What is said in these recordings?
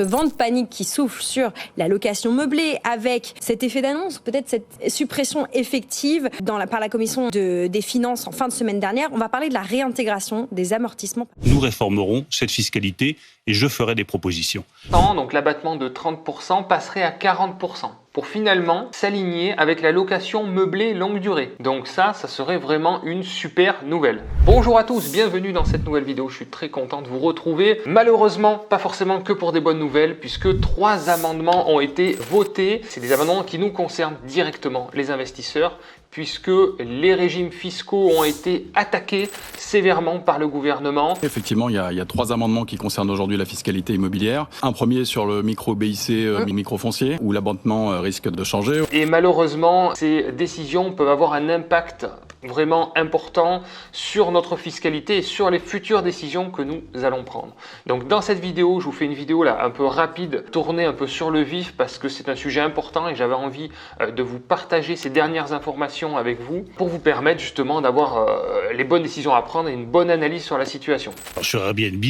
ce vent de panique qui souffle sur la location meublée, avec cet effet d'annonce, peut-être cette suppression effective par la commission des finances en fin de semaine dernière, on va parler de la réintégration des amortissements. Nous réformerons cette fiscalité et je ferai des propositions. Donc l'abattement de 30% passerait à 40%. Pour finalement s'aligner avec la location meublée longue durée. Donc ça serait vraiment une super nouvelle. Bonjour à tous, bienvenue dans cette nouvelle vidéo. Je suis très content de vous retrouver. Malheureusement, pas forcément que pour des bonnes nouvelles, puisque 3 amendements ont été votés. C'est des amendements qui nous concernent directement, les investisseurs, puisque les régimes fiscaux ont été attaqués sévèrement par le gouvernement. Effectivement, il y a 3 amendements qui concernent aujourd'hui la fiscalité immobilière. Un premier sur le micro-BIC, micro-foncier, où l'abattement risque de changer. Et malheureusement, ces décisions peuvent avoir un impact vraiment important sur notre fiscalité et sur les futures décisions que nous allons prendre. Donc dans cette vidéo, je vous fais une vidéo là un peu rapide, tournée un peu sur le vif parce que c'est un sujet important et j'avais envie de vous partager ces dernières informations avec vous pour vous permettre justement d'avoir les bonnes décisions à prendre et une bonne analyse sur la situation. Alors, sur Airbnb,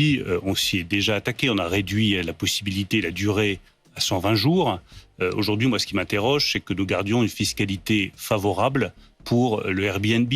on s'y est déjà attaqué, on a réduit la possibilité, la durée à 120 jours. Aujourd'hui, moi, ce qui m'interroge, c'est que nous gardions une fiscalité favorable pour le Airbnb.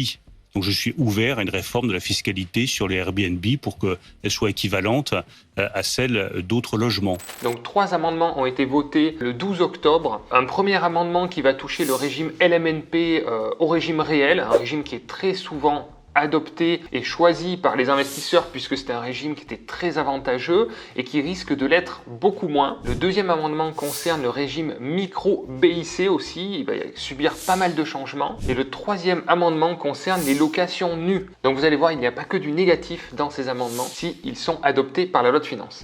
Donc je suis ouvert à une réforme de la fiscalité sur les Airbnb pour qu'elle soit équivalente à celle d'autres logements. Donc 3 amendements ont été votés le 12 octobre. Un premier amendement qui va toucher le régime LMNP au régime réel, un régime qui est très souvent adopté et choisi par les investisseurs puisque c'est un régime qui était très avantageux et qui risque de l'être beaucoup moins. Le deuxième amendement concerne le régime micro-BIC aussi, il va subir pas mal de changements. Et le troisième amendement concerne les locations nues. Donc vous allez voir, il n'y a pas que du négatif dans ces amendements si ils sont adoptés par la loi de finances.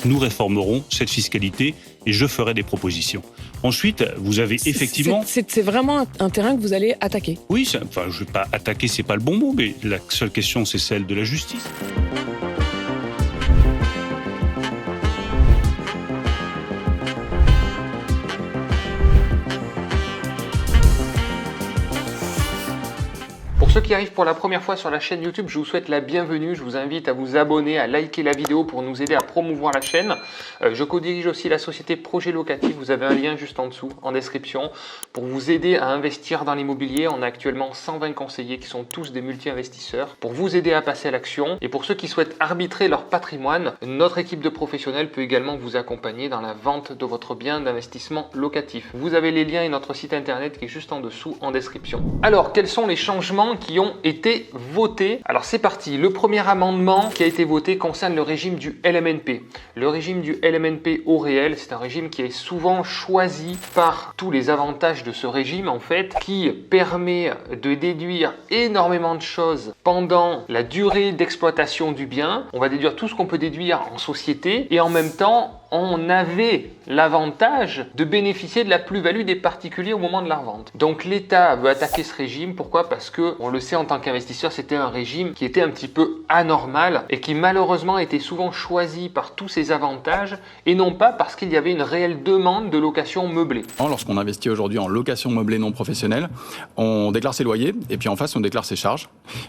Nous réformerons cette fiscalité et je ferai des propositions. Ensuite, vous avez effectivement... C'est vraiment un terrain que vous allez attaquer. Oui, je ne vais pas attaquer, c'est pas le bon mot, mais la seule question, c'est celle de la justice. Pour ceux qui arrivent pour la première fois sur la chaîne YouTube, je vous souhaite la bienvenue. Je vous invite à vous abonner, à liker la vidéo pour nous aider à promouvoir la chaîne. Je co-dirige aussi la société Projet Locatif. Vous avez un lien juste en dessous, en description, pour vous aider à investir dans l'immobilier. On a actuellement 120 conseillers qui sont tous des multi-investisseurs pour vous aider à passer à l'action. Et pour ceux qui souhaitent arbitrer leur patrimoine, notre équipe de professionnels peut également vous accompagner dans la vente de votre bien d'investissement locatif. Vous avez les liens et notre site internet qui est juste en dessous, en description. Alors, quels sont les changements qui ont été votés? Alors c'est parti, le premier amendement qui a été voté concerne le régime du LMNP. Le régime du LMNP au réel, c'est un régime qui est souvent choisi par tous les avantages de ce régime en fait, qui permet de déduire énormément de choses pendant la durée d'exploitation du bien. On va déduire tout ce qu'on peut déduire en société et en même temps on avait l'avantage de bénéficier de la plus-value des particuliers au moment de la revente. Donc l'État veut attaquer ce régime, pourquoi? Parce que, on le sait en tant qu'investisseur, c'était un régime qui était un petit peu anormal et qui malheureusement était souvent choisi par tous ces avantages et non pas parce qu'il y avait une réelle demande de location meublée. Lorsqu'on investit aujourd'hui en location meublée non professionnelle, on déclare ses loyers et puis en face on déclare ses charges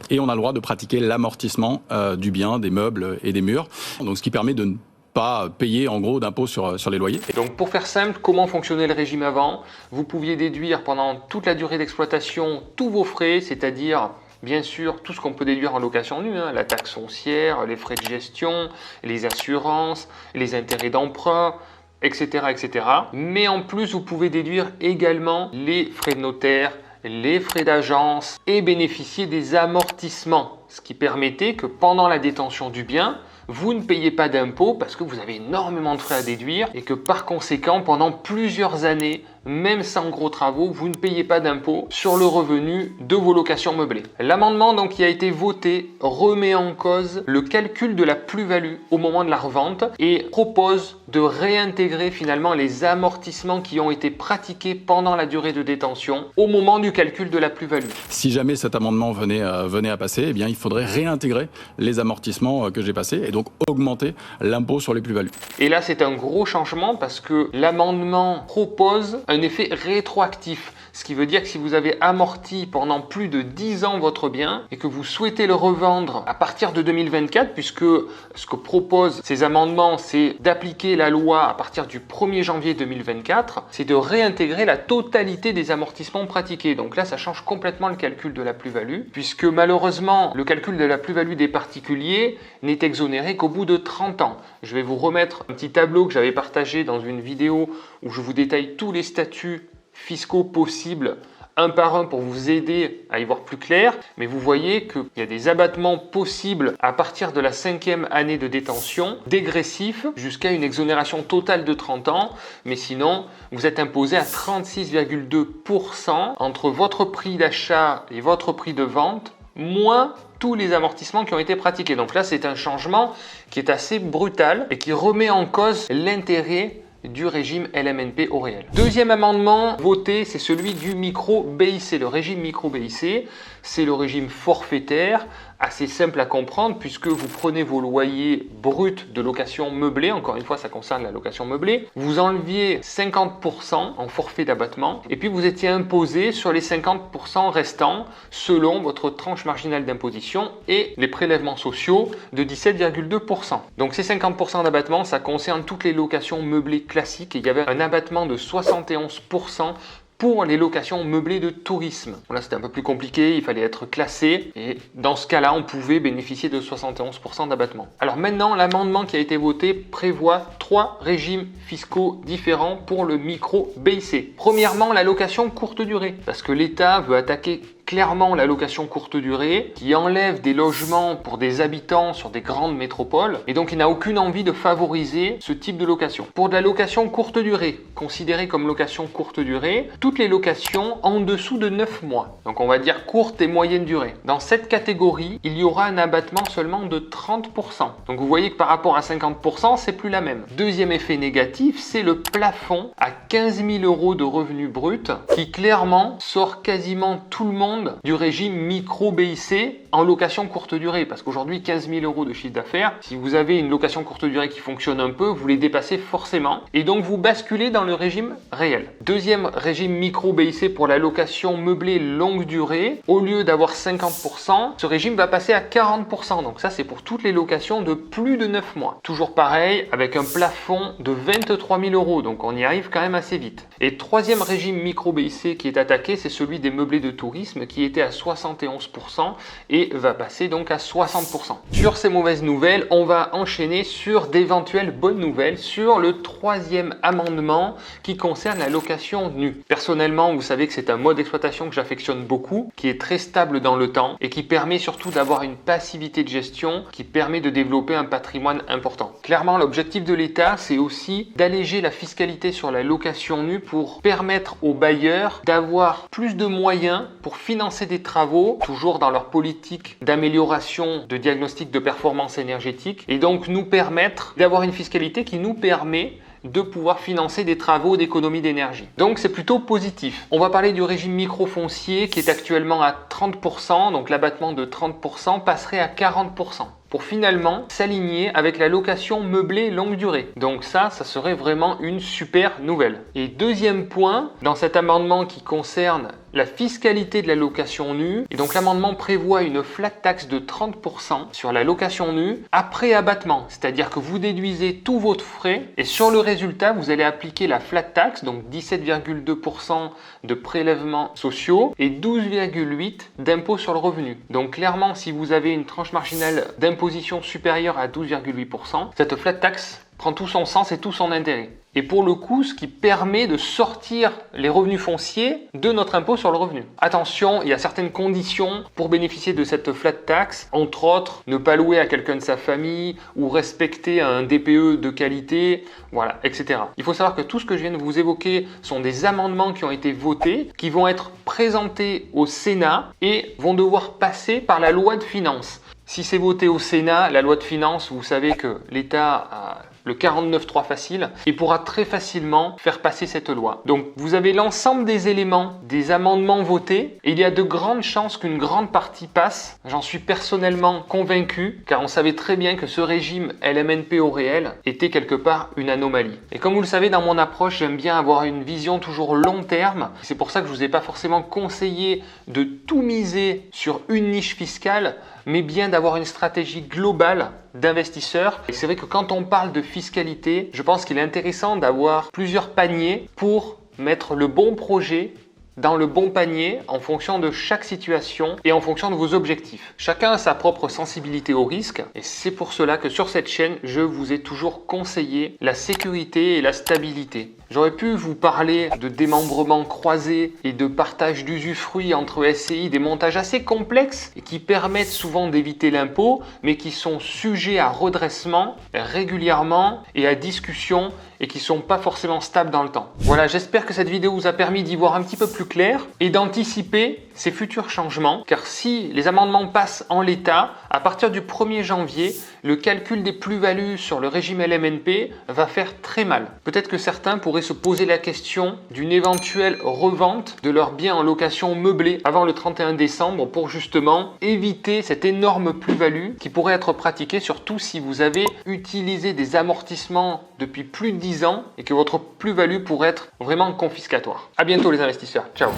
et on a le droit de pratiquer l'amortissement du bien, des meubles et des murs. Donc ce qui permet de ne pas payer en gros d'impôts sur les loyers. Donc pour faire simple, comment fonctionnait le régime avant? Vous pouviez déduire pendant toute la durée d'exploitation tous vos frais, c'est-à-dire bien sûr tout ce qu'on peut déduire en location nue, la taxe foncière, les frais de gestion, les assurances, les intérêts d'emprunt, etc., etc. Mais en plus, vous pouvez déduire également les frais de notaire, les frais d'agence et bénéficier des amortissements, ce qui permettait que pendant la détention du bien, vous ne payez pas d'impôts parce que vous avez énormément de frais à déduire et que par conséquent, pendant plusieurs années, même sans gros travaux, vous ne payez pas d'impôts sur le revenu de vos locations meublées. L'amendement donc qui a été voté remet en cause le calcul de la plus-value au moment de la revente et propose de réintégrer finalement les amortissements qui ont été pratiqués pendant la durée de détention au moment du calcul de la plus-value. Si jamais cet amendement venait à passer, eh bien, il faudrait réintégrer les amortissements que j'ai passés et donc augmenter l'impôt sur les plus-values. Et là, c'est un gros changement parce que l'amendement propose un effet rétroactif. Ce qui veut dire que si vous avez amorti pendant plus de 10 ans votre bien et que vous souhaitez le revendre à partir de 2024, puisque ce que proposent ces amendements, c'est d'appliquer la loi à partir du 1er janvier 2024, c'est de réintégrer la totalité des amortissements pratiqués. Donc là, ça change complètement le calcul de la plus-value, puisque malheureusement, le calcul de la plus-value des particuliers n'est exonéré qu'au bout de 30 ans. Je vais vous remettre un petit tableau que j'avais partagé dans une vidéo où je vous détaille tous les statuts fiscaux possibles un par un pour vous aider à y voir plus clair, mais vous voyez qu'il y a des abattements possibles à partir de la 5e année de détention, dégressifs, jusqu'à une exonération totale de 30 ans, mais sinon, vous êtes imposé à 36,2% entre votre prix d'achat et votre prix de vente, moins tous les amortissements qui ont été pratiqués. Donc là, c'est un changement qui est assez brutal et qui remet en cause l'intérêt du régime LMNP au réel. Deuxième amendement voté, c'est celui du micro-BIC. Le régime micro-BIC, c'est le régime forfaitaire, assez simple à comprendre puisque vous prenez vos loyers bruts de location meublée, encore une fois ça concerne la location meublée, vous enleviez 50% en forfait d'abattement et puis vous étiez imposé sur les 50% restants selon votre tranche marginale d'imposition et les prélèvements sociaux de 17,2%. Donc ces 50% d'abattement, ça concerne toutes les locations meublées classiques et il y avait un abattement de 71% pour les locations meublées de tourisme. Là, c'était un peu plus compliqué, il fallait être classé et dans ce cas-là, on pouvait bénéficier de 71% d'abattement. Alors maintenant, l'amendement qui a été voté prévoit 3 régimes fiscaux différents pour le micro-BIC. Premièrement, la location courte durée, parce que l'État veut attaquer clairement la location courte durée qui enlève des logements pour des habitants sur des grandes métropoles et donc il n'a aucune envie de favoriser ce type de location. Pour de la location courte durée, considérée comme location courte durée, toutes les locations en dessous de 9 mois, donc on va dire courte et moyenne durée. Dans cette catégorie, il y aura un abattement seulement de 30%. Donc vous voyez que par rapport à 50%, c'est plus la même. Deuxième effet négatif, c'est le plafond à 15 000 € de revenus bruts qui clairement sort quasiment tout le monde du régime micro-BIC en location courte durée. Parce qu'aujourd'hui, 15 000 € de chiffre d'affaires, si vous avez une location courte durée qui fonctionne un peu, vous les dépassez forcément. Et donc, vous basculez dans le régime réel. Deuxième régime micro-BIC pour la location meublée longue durée. Au lieu d'avoir 50%, ce régime va passer à 40%. Donc ça, c'est pour toutes les locations de plus de 9 mois. Toujours pareil, avec un plafond de 23 000 €. Donc, on y arrive quand même assez vite. Et troisième régime micro-BIC qui est attaqué, c'est celui des meublés de tourisme qui était à 71% et va passer donc à 60%. Sur ces mauvaises nouvelles, on va enchaîner sur d'éventuelles bonnes nouvelles sur le troisième amendement qui concerne la location nue. Personnellement, vous savez que c'est un mode d'exploitation que j'affectionne beaucoup, qui est très stable dans le temps et qui permet surtout d'avoir une passivité de gestion qui permet de développer un patrimoine important. Clairement, l'objectif de l'État, c'est aussi d'alléger la fiscalité sur la location nue pour permettre aux bailleurs d'avoir plus de moyens pour financer des travaux, toujours dans leur politique d'amélioration de diagnostic de performance énergétique, et donc nous permettre d'avoir une fiscalité qui nous permet de pouvoir financer des travaux d'économie d'énergie. Donc c'est plutôt positif. On va parler du régime microfoncier qui est actuellement à 30%, donc l'abattement de 30% passerait à 40%. Pour finalement s'aligner avec la location meublée longue durée. Donc ça serait vraiment une super nouvelle. Et deuxième point, dans cet amendement qui concerne la fiscalité de la location nue, et donc l'amendement prévoit une flat tax de 30% sur la location nue après abattement, c'est-à-dire que vous déduisez tous vos frais et sur le résultat, vous allez appliquer la flat tax, donc 17,2% de prélèvements sociaux et 12,8% d'impôt sur le revenu. Donc clairement, si vous avez une tranche marginale d'imposition supérieure à 12,8%, cette flat tax prend tout son sens et tout son intérêt. Et pour le coup, ce qui permet de sortir les revenus fonciers de notre impôt sur le revenu. Attention, il y a certaines conditions pour bénéficier de cette flat tax, entre autres, ne pas louer à quelqu'un de sa famille ou respecter un DPE de qualité, voilà, etc. Il faut savoir que tout ce que je viens de vous évoquer sont des amendements qui ont été votés, qui vont être présentés au Sénat et vont devoir passer par la loi de finances. Si c'est voté au Sénat, la loi de finances, vous savez que l'État a le 49.3 facile et pourra très facilement faire passer cette loi. Donc vous avez l'ensemble des éléments des amendements votés et il y a de grandes chances qu'une grande partie passe. J'en suis personnellement convaincu car on savait très bien que ce régime LMNP au réel était quelque part une anomalie. Et comme vous le savez, dans mon approche, j'aime bien avoir une vision toujours long terme. C'est pour ça que je ne vous ai pas forcément conseillé de tout miser sur une niche fiscale, mais bien d'avoir une stratégie globale d'investisseurs. Et c'est vrai que quand on parle de fiscalité, je pense qu'il est intéressant d'avoir plusieurs paniers pour mettre le bon projet dans le bon panier en fonction de chaque situation et en fonction de vos objectifs. Chacun a sa propre sensibilité au risque et c'est pour cela que sur cette chaîne, je vous ai toujours conseillé la sécurité et la stabilité. J'aurais pu vous parler de démembrement croisé et de partage d'usufruit entre SCI, des montages assez complexes et qui permettent souvent d'éviter l'impôt, mais qui sont sujets à redressement régulièrement et à discussion et qui ne sont pas forcément stables dans le temps. Voilà, j'espère que cette vidéo vous a permis d'y voir un petit peu plus clair et d'anticiper ces futurs changements, car si les amendements passent en l'état, à partir du 1er janvier, le calcul des plus-values sur le régime LMNP va faire très mal. Peut-être que certains pourraient se poser la question d'une éventuelle revente de leurs biens en location meublée avant le 31 décembre pour justement éviter cette énorme plus-value qui pourrait être pratiquée, surtout si vous avez utilisé des amortissements depuis plus de 10 ans et que votre plus-value pourrait être vraiment confiscatoire. À bientôt les investisseurs, ciao.